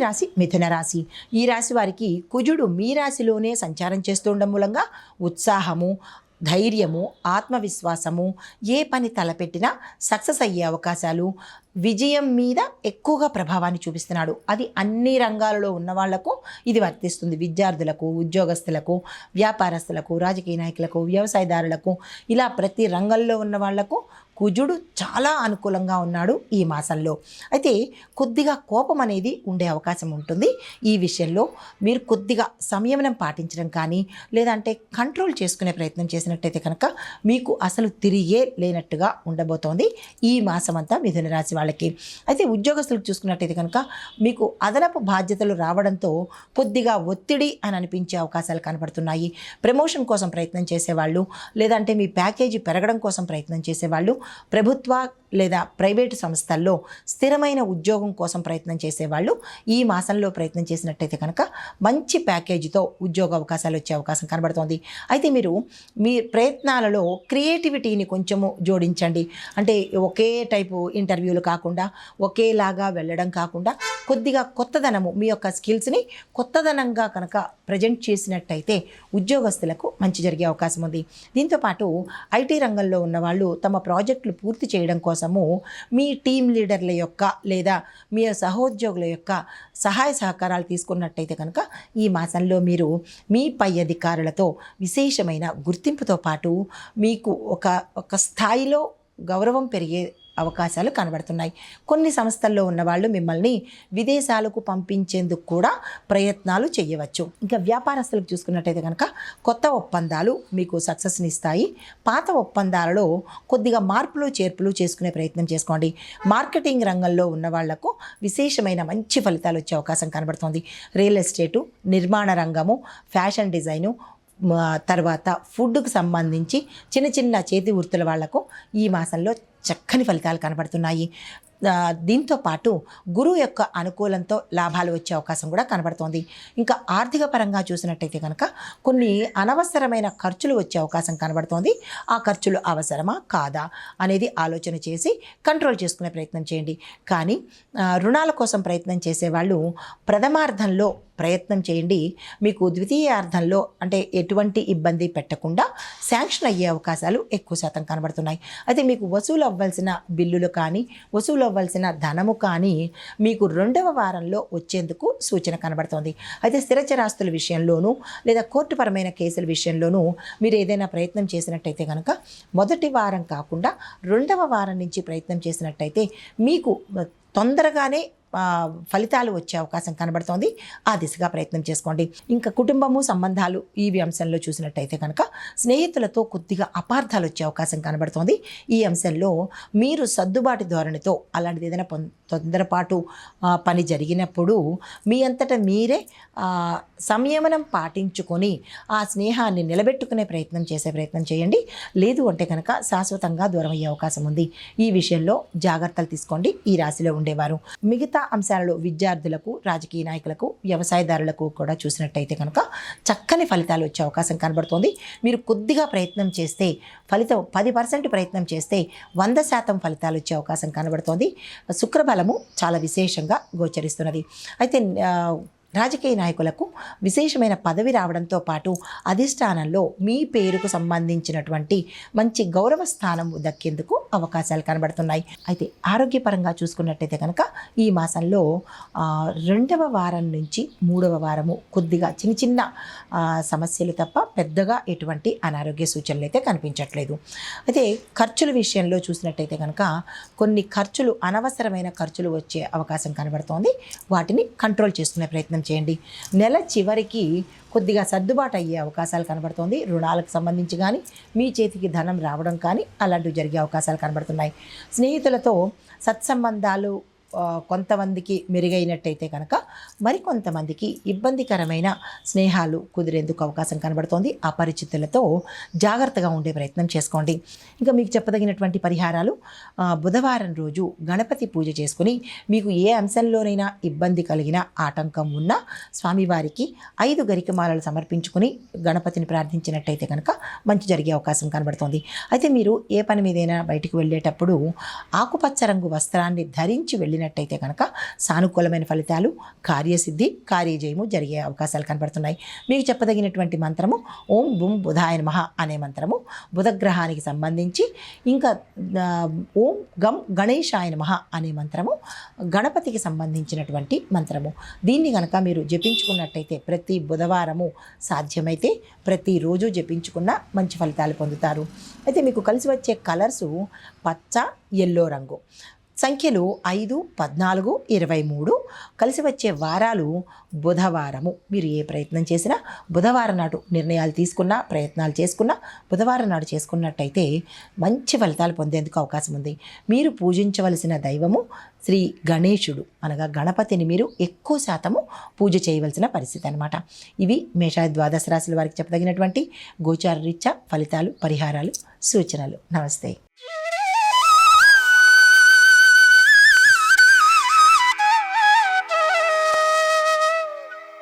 రాశి మిథున రాశి. ఈ రాశి వారికి కుజుడు మీ రాశిలోనే సంచారం చేస్తుండడం మూలంగా ఉత్సాహము, ధైర్యము, ఆత్మవిశ్వాసము, ఏ పని తలపెట్టినా సక్సెస్ అయ్యే అవకాశాలు, విజయం మీద ఎక్కువగా ప్రభావాన్ని చూపిస్తున్నాడు. అది అన్ని రంగాలలో ఉన్న వాళ్లకు ఇది వర్తిస్తుంది. విద్యార్థులకు, ఉద్యోగస్తులకు, వ్యాపారస్తులకు, రాజకీయ నాయకులకు, వ్యవసాయదారులకు, ఇలా ప్రతి రంగంలో ఉన్న వాళ్లకు కుజుడు చాలా అనుకూలంగా ఉన్నాడు ఈ మాసంలో. అయితే కొద్దిగా కోపం అనేది ఉండే అవకాశం ఉంటుంది. ఈ విషయంలో మీరు కొద్దిగా సంయమనం పాటించడం కానీ, లేదంటే కంట్రోల్ చేసుకునే ప్రయత్నం చేసినట్టయితే కనుక మీకు అసలు తిరిగే లేనట్టుగా ఉండబోతోంది ఈ మాసం అంతా మిథున రాశి వాళ్ళకి. అయితే ఉద్యోగస్తులకు చూసుకున్నట్టయితే కనుక మీకు అదనపు బాధ్యతలు రావడంతో కొద్దిగా ఒత్తిడి అని అనిపించే అవకాశాలు కనబడుతున్నాయి. ప్రమోషన్ కోసం ప్రయత్నం చేసేవాళ్ళు, లేదంటే మీ ప్యాకేజీ పెరగడం కోసం ప్రయత్నం చేసేవాళ్ళు, ప్రభుత్వ లేదా ప్రైవేటు సంస్థల్లో స్థిరమైన ఉద్యోగం కోసం ప్రయత్నం చేసేవాళ్ళు ఈ మాసంలో ప్రయత్నం చేసినట్టయితే కనుక మంచి ప్యాకేజీతో ఉద్యోగ అవకాశాలు వచ్చే అవకాశం కనబడుతోంది. అయితే మీరు మీ ప్రయత్నాలలో క్రియేటివిటీని కొంచెము జోడించండి. అంటే ఒకే టైపు ఇంటర్వ్యూలు కాకుండా, ఒకేలాగా వెళ్ళడం కాకుండా, కొద్దిగా కొత్తదనము, మీ యొక్క స్కిల్స్ని కొత్తదనంగా కనుక ప్రజెంట్ చేసినట్టయితే ఉద్యోగస్తులకు మంచి జరిగే అవకాశం ఉంది. దీంతోపాటు ఐటీ రంగంలో ఉన్నవాళ్ళు తమ ప్రాజెక్టులు పూర్తి చేయడం కోసము మీ టీం లీడర్ల యొక్క లేదా మీ సహోద్యోగుల యొక్క సహాయ సహకారాలు తీసుకున్నట్టయితే కనుక ఈ మాసంలో మీరు మీ పై అధికారులతో విశేషమైన గుర్తింపుతో పాటు మీకు ఒక స్థాయిలో గౌరవం పెరిగే అవకాశాలు కనబడుతున్నాయి. కొన్ని సంస్థల్లో ఉన్నవాళ్ళు మిమ్మల్ని విదేశాలకు పంపించేందుకు కూడా ప్రయత్నాలు చేయవచ్చు. ఇంకా వ్యాపారస్తులకు చూసుకున్నట్టయితే కనుక కొత్త ఒప్పందాలు మీకు సక్సెస్ని ఇస్తాయి. పాత ఒప్పందాలలో కొద్దిగా మార్పులు చేర్పులు చేసుకునే ప్రయత్నం చేసుకోండి. మార్కెటింగ్ రంగంలో ఉన్న వాళ్లకు విశేషమైన మంచి ఫలితాలు వచ్చే అవకాశం కనబడుతుంది. రియల్ ఎస్టేటు, నిర్మాణ రంగము, ఫ్యాషన్ డిజైను, తర్వాత ఫుడ్కు సంబంధించి చిన్న చిన్న చేతి వృత్తుల వాళ్లకు ఈ మాసంలో చక్కని ఫలితాలు కనబడుతున్నాయి. దీంతో పాటు గురువు యొక్క అనుకూలంతో లాభాలు వచ్చే అవకాశం కూడా కనబడుతోంది. ఇంకా ఆర్థిక పరంగా చూసినట్టయితే కనుక కొన్ని అనవసరమైన ఖర్చులు వచ్చే అవకాశం కనబడుతోంది. ఆ ఖర్చులు అవసరమా కాదా అనేది ఆలోచన చేసి కంట్రోల్ చేసుకునే ప్రయత్నం చేయండి. కానీ రుణాల కోసం ప్రయత్నం చేసేవాళ్ళు ప్రథమార్థంలో ప్రయత్నం చేయండి. మీకు ద్వితీయార్థంలో అంటే ఎటువంటి ఇబ్బంది పెట్టకుండా శాంక్షన్ అయ్యే అవకాశాలు ఎక్కువ శాతం కనబడుతున్నాయి. అయితే మీకు వసూలు అవ్వాల్సిన బిల్లులు కానీ, వసూలు అవ్వాల్సిన ధనము కానీ మీకు 2వ వారంలో వచ్చేందుకు సూచన కనబడుతోంది. అయితే స్థిరచరాస్తుల విషయంలోనూ లేదా కోర్టుపరమైన కేసుల విషయంలోనూ మీరు ఏదైనా ప్రయత్నం చేసినట్టయితే కనుక మొదటి వారం కాకుండా 2వ వారం నుంచి ప్రయత్నం చేసినట్టయితే మీకు తొందరగానే ఫలితాలు వచ్చే అవకాశం కనబడుతోంది. ఆ దిశగా ప్రయత్నం చేసుకోండి. ఇంకా కుటుంబము, సంబంధాలు ఈ అంశంలో చూసినట్టయితే కనుక స్నేహితులతో కొద్దిగా అపార్థాలు వచ్చే అవకాశం కనబడుతోంది. ఈ అంశంలో మీరు సర్దుబాటు ధోరణితో అలాంటిది ఏదైనా తొందరపాటు పని జరిగినప్పుడు మీ అంతటా మీరే సంయమనం పాటించుకొని ఆ స్నేహాన్ని నిలబెట్టుకునే ప్రయత్నం చేయండి. లేదు అంటే కనుక శాశ్వతంగా దూరం అయ్యే అవకాశం ఉంది. ఈ విషయంలో జాగ్రత్తలు తీసుకోండి ఈ రాశిలో ఉండేవారు. మిగతా అంశాలలో విద్యార్థులకు, రాజకీయ నాయకులకు, వ్యవసాయదారులకు కూడా చూసినట్టయితే కనుక చక్కని ఫలితాలు వచ్చే అవకాశం కనబడుతోంది. మీరు కొద్దిగా ప్రయత్నం చేస్తే ఫలితం 10% ప్రయత్నం చేస్తే 100% ఫలితాలు వచ్చే అవకాశం కనబడుతోంది. శుక్రబలము చాలా విశేషంగా గోచరిస్తున్నది. అయితే రాజకీయ నాయకులకు విశేషమైన పదవి రావడంతో పాటు అధిష్టానంలో మీ పేరుకు సంబంధించినటువంటి మంచి గౌరవ స్థానం దక్కేందుకు అవకాశాలు కనబడుతున్నాయి. అయితే ఆరోగ్యపరంగా చూసుకున్నట్టయితే కనుక ఈ మాసంలో 2వ వారం నుంచి 3వ వారము కొద్దిగా చిన్న చిన్న సమస్యలు తప్ప పెద్దగా ఎటువంటి అనారోగ్య సూచనలు అయితే కనిపించట్లేదు. అయితే ఖర్చుల విషయంలో చూసినట్టయితే కనుక కొన్ని ఖర్చులు, అనవసరమైన ఖర్చులు వచ్చే అవకాశం కనబడుతోంది. వాటిని కంట్రోల్ చేసుకునే ప్రయత్నం చేయండి. నెల చివరికి కొద్దిగా సర్దుబాటు అయ్యే అవకాశాలు కనబడుతోంది. రుణాలకు సంబంధించి కానీ, మీ చేతికి ధనం రావడం కానీ అలాంటివి జరిగే అవకాశాలు కనబడుతున్నాయి. స్నేహితులతో సత్సంబంధాలు కొంతమందికి మెరుగైనట్టయితే కనుక మరికొంతమందికి ఇబ్బందికరమైన స్నేహాలు కుదిరేందుకు అవకాశం కనబడుతోంది. అపరిచితులతో జాగ్రత్తగా ఉండే ప్రయత్నం చేసుకోండి. ఇంకా మీకు చెప్పదగినటువంటి పరిహారాలు, బుధవారం రోజు గణపతి పూజ చేసుకుని మీకు ఏ అంశంలోనైనా ఇబ్బంది కలిగిన, ఆటంకం ఉన్నా స్వామివారికి 5 గరికమాలలు సమర్పించుకుని గణపతిని ప్రార్థించినట్టయితే కనుక మంచి జరిగే అవకాశం కనబడుతోంది. అయితే మీరు ఏ పని మీదైనా బయటికి వెళ్ళేటప్పుడు ఆకుపచ్చ రంగు వస్త్రాన్ని ధరించి వెళ్ళిన వెళ్ళినట్టయితే కనుక సానుకూలమైన ఫలితాలు, కార్యసిద్ధి, కార్యజయము జరిగే అవకాశాలు కనబడుతున్నాయి. మీకు చెప్పదగినటువంటి మంత్రము ఓం బుం బుధాయ నమః అనే మంత్రము బుధగ్రహానికి సంబంధించి, ఇంకా ఓం గం గణేశాయ నమః అనే మంత్రము గణపతికి సంబంధించినటువంటి మంత్రము. దీన్ని కనుక మీరు జపించుకున్నట్టయితే ప్రతి బుధవారము సాధ్యమైతే ప్రతిరోజు జపించుకున్న మంచి ఫలితాలు పొందుతారు. అయితే మీకు కలిసి వచ్చే కలర్సు పచ్చ, ఎల్లో రంగు. సంఖ్యలు 5, 14, 23. కలిసి వచ్చే వారాలు బుధవారము. మీరు ఏ ప్రయత్నం చేసినా బుధవారం నాడు నిర్ణయాలు తీసుకున్నా, ప్రయత్నాలు చేసుకున్నా బుధవారం నాడు చేసుకున్నట్టయితే మంచి ఫలితాలు పొందేందుకు అవకాశం ఉంది. మీరు పూజించవలసిన దైవము శ్రీ గణేశుడు, అనగా గణపతిని మీరు ఎక్కువ శాతము పూజ చేయవలసిన పరిస్థితి అనమాట. ఇవి మేష ద్వాదశ రాశుల వారికి చెప్పదగినటువంటి గోచార రీత్యా ఫలితాలు, పరిహారాలు, సూచనలు. నమస్తే.